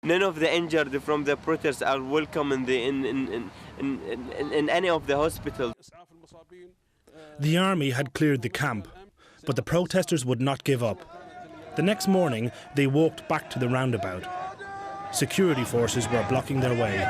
None of the injured from the protests are welcome in any of the hospitals. The army had cleared the camp, but the protesters would not give up. The next morning, they walked back to the roundabout. Security forces were blocking their way.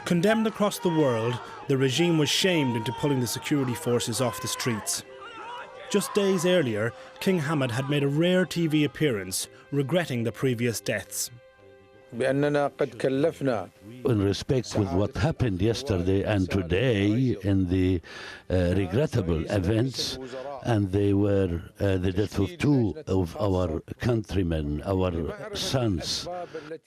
Condemned across the world, the regime was shamed into pulling the security forces off the streets. Just days earlier, King Hamad had made a rare TV appearance, regretting the previous deaths. In respect with what happened yesterday and today in the regrettable events, and they were the death of two of our countrymen, our sons.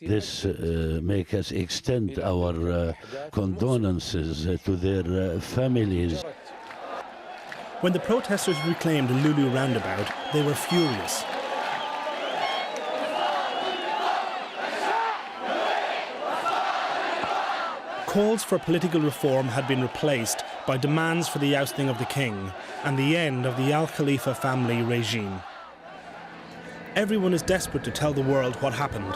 This makes us extend our condolences to their families. When the protesters reclaimed the Lulu roundabout, they were furious. Calls for political reform had been replaced by demands for the ousting of the king and the end of the Al Khalifa family regime. Everyone is desperate to tell the world what happened.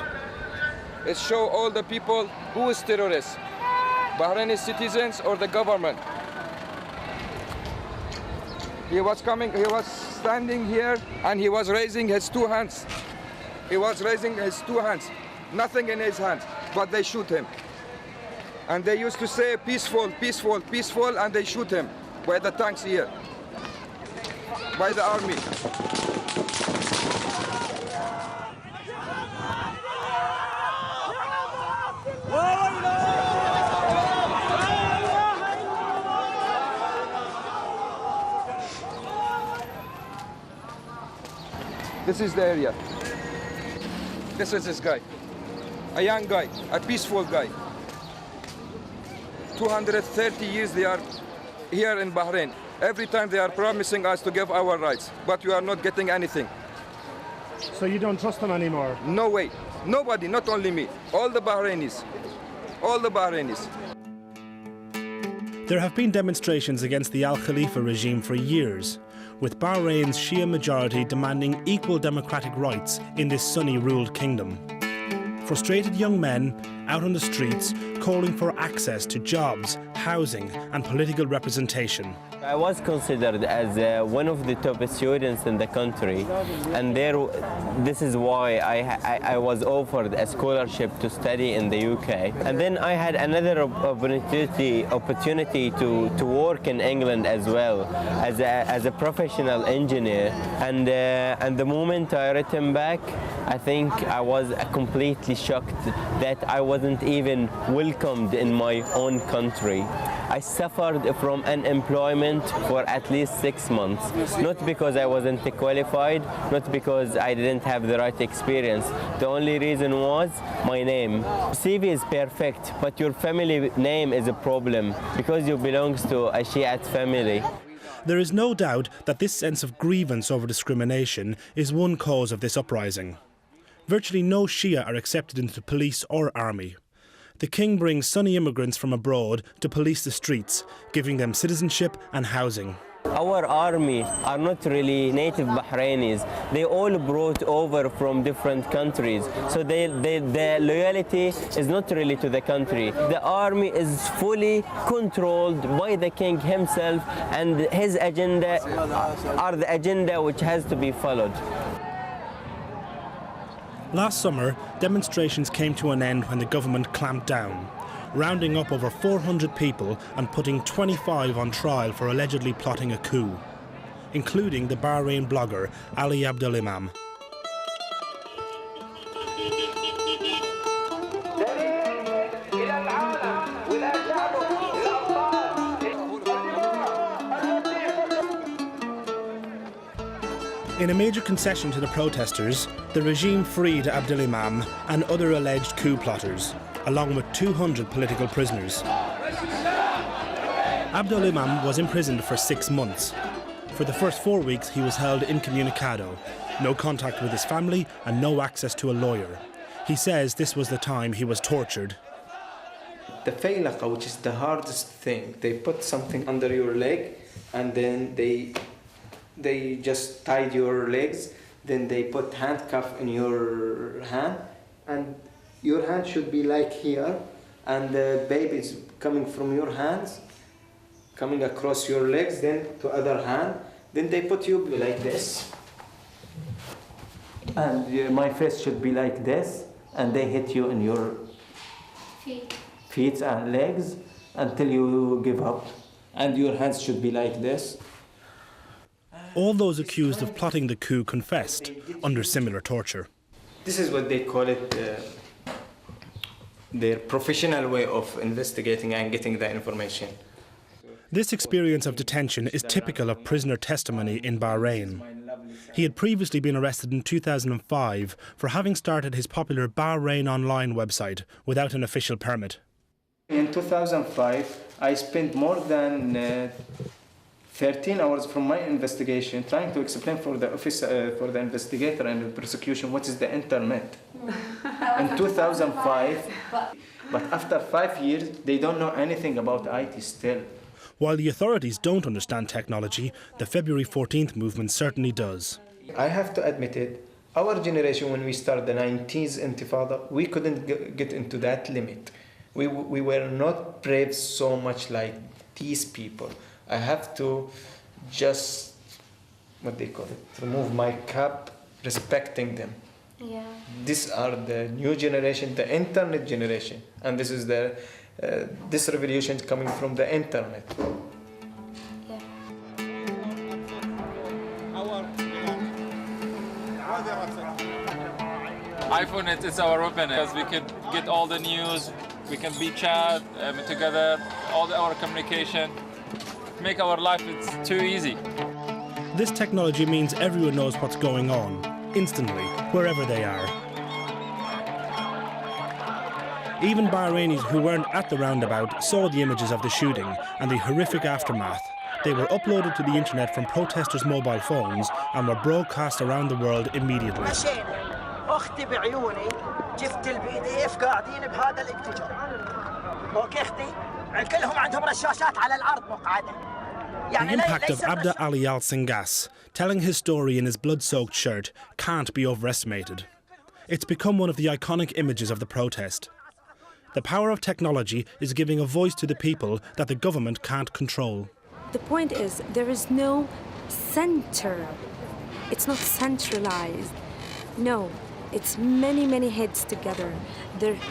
It shows all the people who is terrorists, Bahraini citizens or the government. He was standing here and he was raising his two hands. He was raising his two hands, nothing in his hands, but they shoot him. And they used to say peaceful, peaceful, peaceful, and they shoot him by the tanks here, by the army. This is the area. This is this guy, a young guy, a peaceful guy. 230 years they are here in Bahrain. Every time they are promising us to give our rights, but we are not getting anything. So you don't trust them anymore? No way. Nobody, not only me. All the Bahrainis. All the Bahrainis. There have been demonstrations against the Al Khalifa regime for years, with Bahrain's Shia majority demanding equal democratic rights in this Sunni-ruled kingdom. Frustrated young men out on the streets calling for access to jobs, housing and political representation. I was considered as one of the top students in the country, and this is why I was offered a scholarship to study in the UK. And then I had another opportunity to work in England as well as a professional engineer. And the moment I returned back, I think I was completely shocked that I wasn't even welcomed in my own country. I suffered from unemployment for at least 6 months, not because I wasn't qualified, not because I didn't have the right experience. The only reason was my name. CV is perfect, but your family name is a problem because you belong to a Shiite family. There is no doubt that this sense of grievance over discrimination is one cause of this uprising. Virtually no Shia are accepted into the police or army. The king brings Sunni immigrants from abroad to police the streets, giving them citizenship and housing. Our army are not really native Bahrainis. They all brought over from different countries. So their loyalty is not really to the country. The army is fully controlled by the king himself, and his agenda are the agenda which has to be followed. Last summer, demonstrations came to an end when the government clamped down, rounding up over 400 people and putting 25 on trial for allegedly plotting a coup, including the Bahrain blogger Ali Abdelimam. In a major concession to the protesters, the regime freed Abdelimam and other alleged coup plotters, along with 200 political prisoners. Abdul Imam was imprisoned for 6 months. For the first 4 weeks, he was held incommunicado, no contact with his family and no access to a lawyer. He says this was the time he was tortured. The faylaqa, which is the hardest thing, they put something under your leg and then they just tied your legs, then they put handcuff in your hand, and your hand should be like here, and the baby is coming from your hands, coming across your legs, then to other hand, then they put you like this, and my face should be like this, and they hit you in your feet and legs until you give up, and your hands should be like this. All those accused of plotting the coup confessed under similar torture. This is what they call it, their professional way of investigating and getting the information. This experience of detention is typical of prisoner testimony in Bahrain. He had previously been arrested in 2005 for having started his popular Bahrain Online website without an official permit. In 2005, I spent more than 13 hours from my investigation trying to explain for the for the investigator and the prosecution what is the internet. In 2005, but after 5 years, they don't know anything about IT still. While the authorities don't understand technology, the February 14th movement certainly does. I have to admit it, our generation, when we started the 90s Intifada, we couldn't get into that limit. We were not brave so much like these people. I have to just, what they call it, remove my cap, respecting them. Yeah. These are the new generation, the internet generation, and this is the this revolution coming from the internet. Yeah. iPhone it's our weapon because we can get all the news, we can be chat together, all our communication, make our life it's too easy. This technology means everyone knows what's going on, instantly, wherever they are. Even Bahrainis who weren't at the roundabout saw the images of the shooting and the horrific aftermath. They were uploaded to the internet from protesters' mobile phones and were broadcast around the world immediately. اختي بعيوني جبت البي دي اف قاعدين بهذا الاتجاه. اوكي اختي كلهم عندهم رشاشات على الارض مقعده. The impact of Abda Ali Al Singas, telling his story in his blood-soaked shirt, can't be overestimated. It's become one of the iconic images of the protest. The power of technology is giving a voice to the people that the government can't control. The point is, there is no center. It's not centralized. No, it's many, many heads together. There are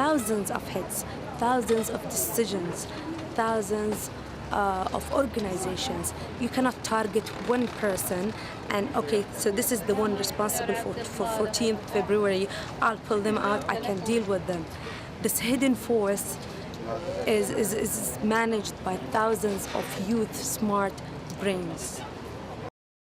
thousands of heads, thousands of decisions, thousands of organizations. You cannot target one person and, okay, so this is the one responsible for 14th February. I'll pull them out, I can deal with them. This hidden force is managed by thousands of youth, smart brains.